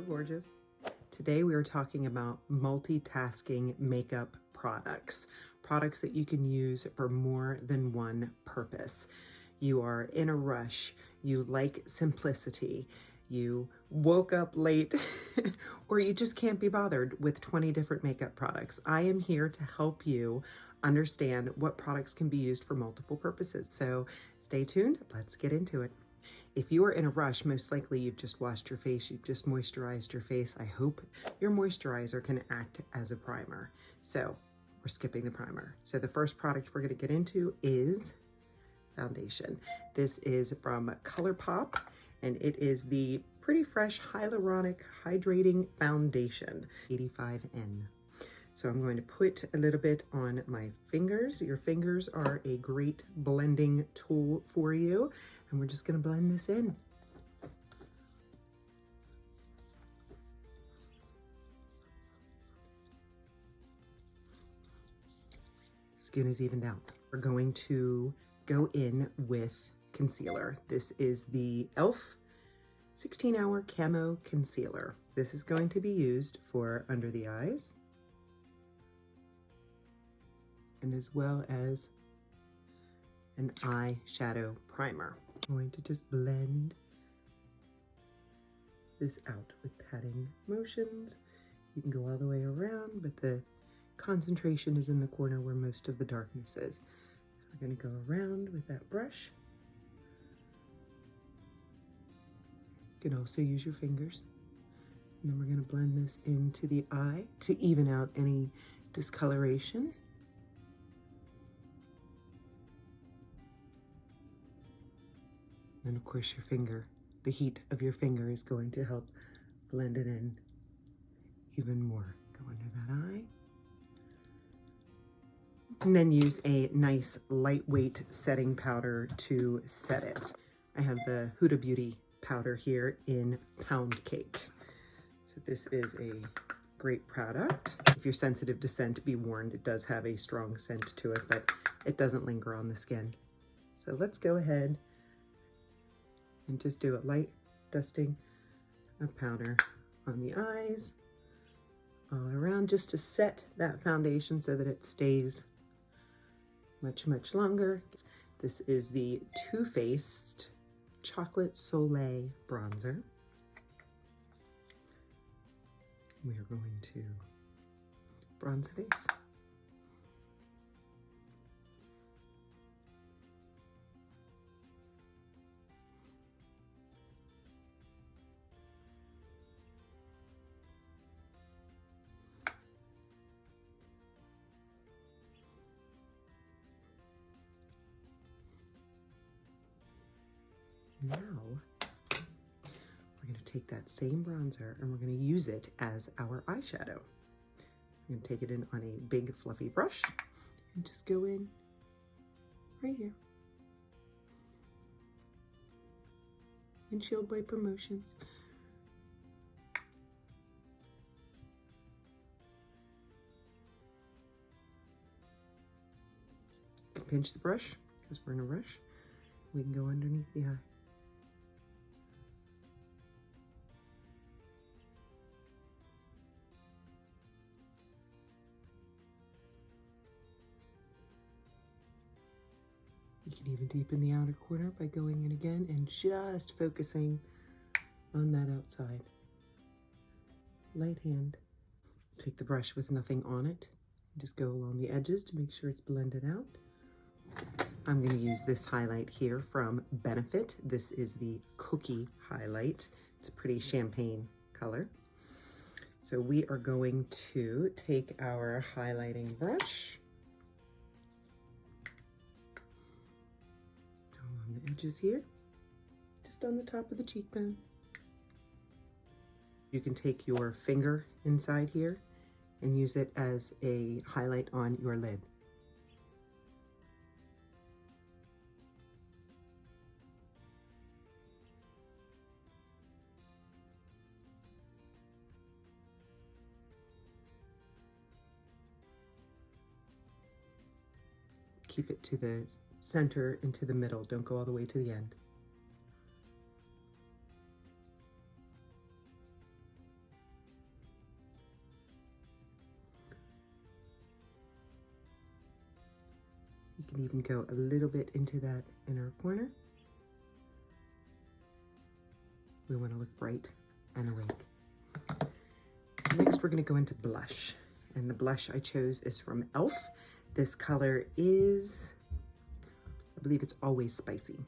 Hello, gorgeous. Today we are talking about multitasking makeup products. Products that you can use for more than one purpose. You are in a rush, you like simplicity, you woke up late, or you just can't be bothered with 20 different makeup products. I am here to help you understand what products can be used for multiple purposes. So stay tuned, let's get into it. If you are in a rush, most likely you've just washed your face, you've just moisturized your face. I hope your moisturizer can act as a primer. So we're skipping the primer. So the first product we're gonna get into is foundation. This is from ColourPop, and it is the Pretty Fresh Hyaluronic Hydrating Foundation, 85N. So I'm going to put a little bit on my fingers. Your fingers are a great blending tool for you. And we're just gonna blend this in. Skin is evened out. We're going to go in with concealer. This is the e.l.f. 16-Hour Camo Concealer. This is going to be used for under the eyes, and as well as an eyeshadow primer. I'm going to just blend this out with patting motions. You can go all the way around, but the concentration is in the corner where most of the darkness is. So we're going to go around with that brush. You can also use your fingers. And then we're going to blend this into the eye to even out any discoloration. And of course your finger, the heat of your finger is going to help blend it in even more. Go under that eye. And then use a nice lightweight setting powder to set it. I have the Huda Beauty powder here in Pound Cake. So this is a great product. If you're sensitive to scent, be warned, it does have a strong scent to it, but it doesn't linger on the skin. So let's go ahead and just do a light dusting of powder on the eyes, all around, just to set that foundation so that it stays much, much longer. This is the Too Faced Chocolate Soleil Bronzer. We are going to bronze the face. Now, we're going to take that same bronzer and we're going to use it as our eyeshadow. I'm going to take it in on a big fluffy brush and just go in right here. Windshield wiper motions. You can pinch the brush because we're in a rush. We can go underneath the eye. You can even deepen the outer corner by going in again and just focusing on that outside. Light hand. Take the brush with nothing on it. Just go along the edges to make sure it's blended out. I'm going to use this highlight here from Benefit. This is the Cookie Highlight. It's a pretty champagne color. So we are going to take our highlighting brush along the edges here, just on the top of the cheekbone. You can take your finger inside here and use it as a highlight on your lid. Keep it to the center and to the middle. Don't go all the way to the end. You can even go a little bit into that inner corner. We want to look bright and awake. Next, we're going to go into blush. And the blush I chose is from e.l.f. This color is, I believe it's Always Spicy.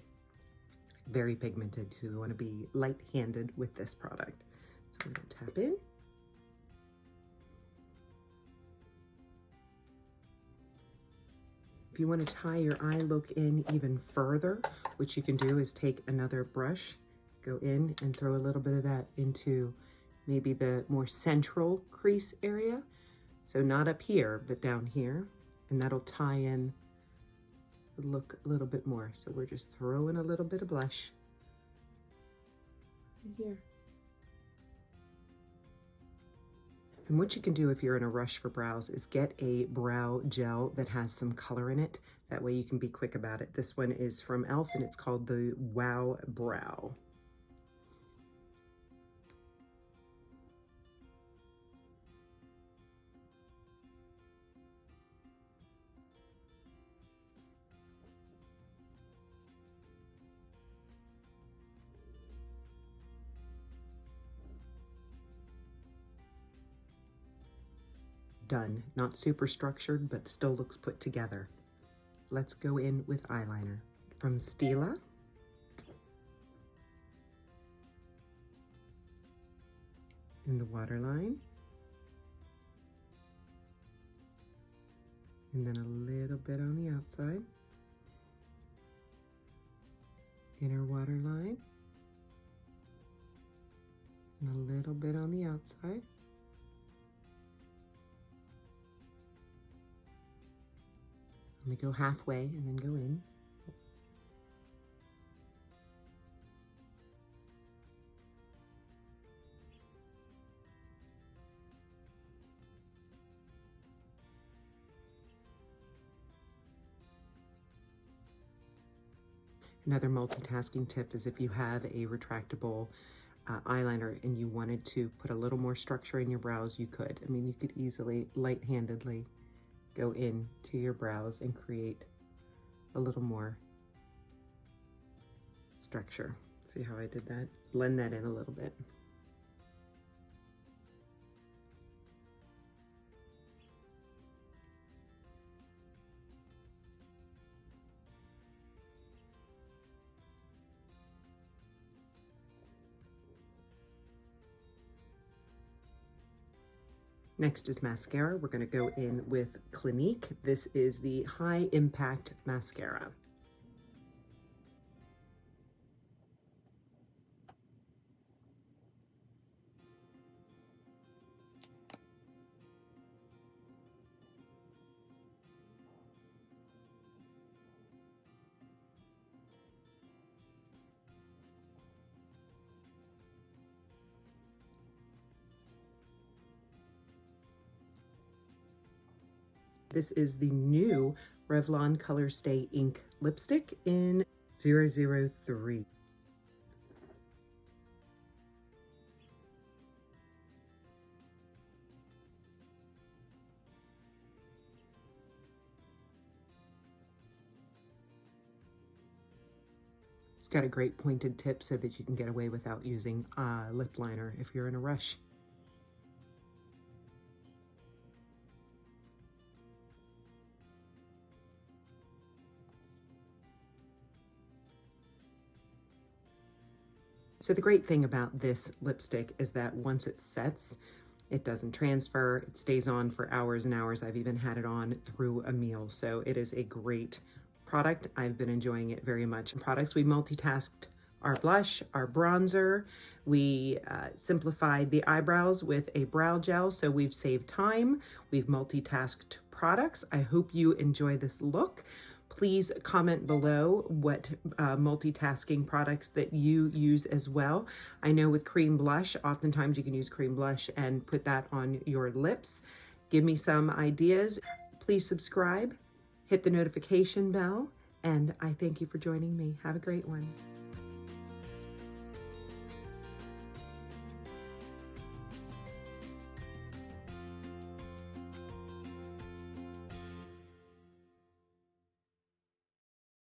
Very pigmented, so we want to be light-handed with this product. So I'm going to tap in. If you want to tie your eye look in even further, what you can do is take another brush, go in and throw a little bit of that into maybe the more central crease area. So not up here, but down here. And that'll tie in the look a little bit more. So we're just throwing a little bit of blush right here. And what you can do if you're in a rush for brows is get a brow gel that has some color in it. That way you can be quick about it. This one is from e.l.f. and it's called the Wow Brow. Done. Not super structured, but still looks put together. Let's go in with eyeliner. From Stila. In the waterline. And then a little bit on the outside. Inner waterline. And a little bit on the outside. Only go halfway and then go in. Another multitasking tip is if you have a retractable eyeliner and you wanted to put a little more structure in your brows, you could. I mean, you could easily, light-handedly, go in to your brows and create a little more structure. See how I did that? Blend that in a little bit. Next is mascara. We're going to go in with Clinique. This is the High Impact Mascara. This is the new Revlon Color Stay Ink Lipstick in 003. It's got a great pointed tip so that you can get away without using lip liner if you're in a rush. So the great thing about this lipstick is that once it sets, it doesn't transfer. It stays on for hours and hours. I've even had it on through a meal. So it is a great product. I've been enjoying it very much. In products, we multitasked our blush, our bronzer. We simplified the eyebrows with a brow gel. So we've saved time. We've multitasked products. I hope you enjoy this look. Please comment below what multitasking products that you use as well. I know with cream blush, oftentimes you can use cream blush and put that on your lips. Give me some ideas. Please subscribe, hit the notification bell, and I thank you for joining me. Have a great one.